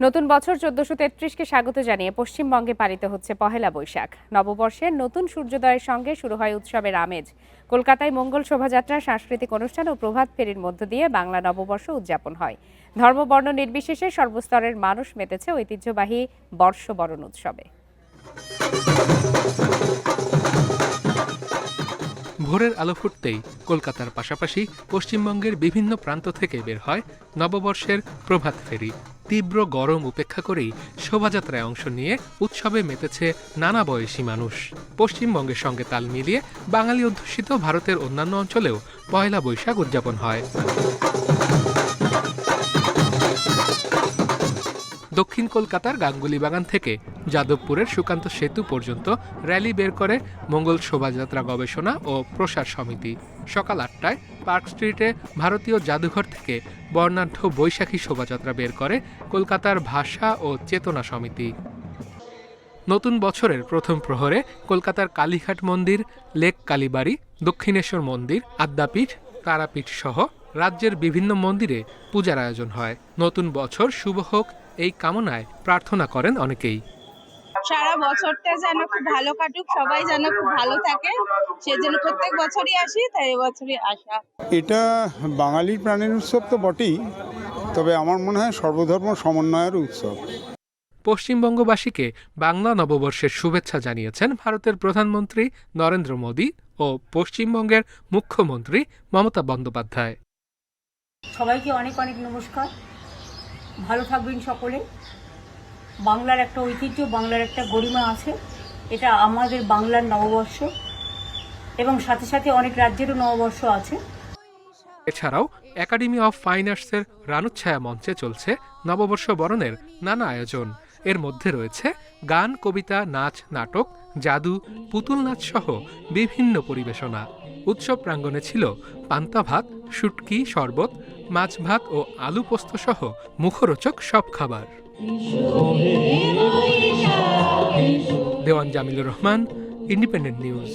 নতুন বছর ১৪৩৩-কে স্বাগত জানিয়ে পশ্চিমবঙ্গে পালিত হচ্ছে পহেলা বৈশাখ। নববর্ষের নতুন সূর্যোদয়ের সঙ্গে শুরু হয় উৎসবের আমেজ। কলকাতায় মঙ্গল শোভাযাত্রা, সাংস্কৃতিক অনুষ্ঠান ও প্রভাত ফেরির মধ্য দিয়ে বাংলা নববর্ষ উদযাপন হয়। ধর্ম বর্ণ নির্বিশেষে সর্বস্তরের মানুষ মেতেছে ঐতিহ্যবাহী বর্ষবরণ উৎসবে। ভোরের আলো ফুটতেই কলকাতার পাশাপাশি পশ্চিমবঙ্গের বিভিন্ন প্রান্ত থেকে বের হয় নববর্ষের প্রভাত ফেরি। তীব্র গরম উপেক্ষা করেই শোভাযাত্রায় অংশ নিয়ে উৎসবে মেতেছে নানা বয়সী মানুষ। পশ্চিমবঙ্গের সঙ্গে তাল মিলিয়ে বাঙালি অধ্যুষিত ভারতের অন্যান্য অঞ্চলেও পয়লা বৈশাখ উদযাপন হয়। দক্ষিণ কলকাতার গাঙ্গুলি বাগান থেকে যাদবপুরের সুকান্ত সেতু পর্যন্ত র্যালি বের করে মঙ্গল শোভাযাত্রা গবেষণা ও প্রসার সমিতি। সকাল ৮টায় পার্ক স্ট্রিটে ভারতীয় জাদুঘর থেকে বর্ণাঢ্য বৈশাখী শোভাযাত্রা বের করে কলকাতার ভাষা ও চেতনা সমিতি। নতুন বছরের প্রথম প্রহরে কলকাতার কালীঘাট মন্দির, লেক কালীবাড়ি, দক্ষিণেশ্বর মন্দির, আদ্যাপীঠ, তারাপীঠ সহ রাজ্যের বিভিন্ন মন্দিরে পূজার আয়োজন হয়। নতুন বছর শুভ হোক এই কামনায় প্রার্থনা করেন অনেকেই। সারা বছরটা যেন খুব ভালো কাটুক, সবাই যেন খুব ভালো থাকে, সেজন্য প্রত্যেক বছরই আসি, তাই এবছরই আসা। এটা বাঙালির প্রাণের উৎসব তো বটেই, তবে আমার মনে হয় সর্বধর্ম সমন্বয়ের উৎসব। পশ্চিমবঙ্গবাসীকে বাংলা নববর্ষের শুভেচ্ছা জানিয়েছেন ভারতের প্রধানমন্ত্রী নরেন্দ্র মোদী ও পশ্চিমবঙ্গের মুখ্যমন্ত্রী মমতা বন্দ্যোপাধ্যায়। সবাইকে অনেক অনেক নমস্কার। ভালো থাকবেন সকলে। বাংলার একটা ঐতিহ্য, বাংলার একটা গরিমা আছে, এটা আমাদের বাংলার নববর্ষ, এবং সাথে সাথে অনেক রাজ্যেরও নববর্ষ আছে। এছাড়াও একাডেমি অফ ফাইন আর্টসের রানুচ্ছায়া মঞ্চে চলছে নববর্ষ বরণের নানা আয়োজন। এর মধ্যে রয়েছে গান, কবিতা, নাচ, নাটক, জাদু, পুতুল নাচ সহ বিভিন্ন পরিবেশনা। উৎসব প্রাঙ্গণে ছিল পান্তা ভাত, শুটকি, শরবত, মাছ ভাত ও আলু পোস্ত সহ মুখরোচক সব খাবার। দেওয়ান জামিলুর রহমান, ইন্ডিপেন্ডেন্ট নিউজ।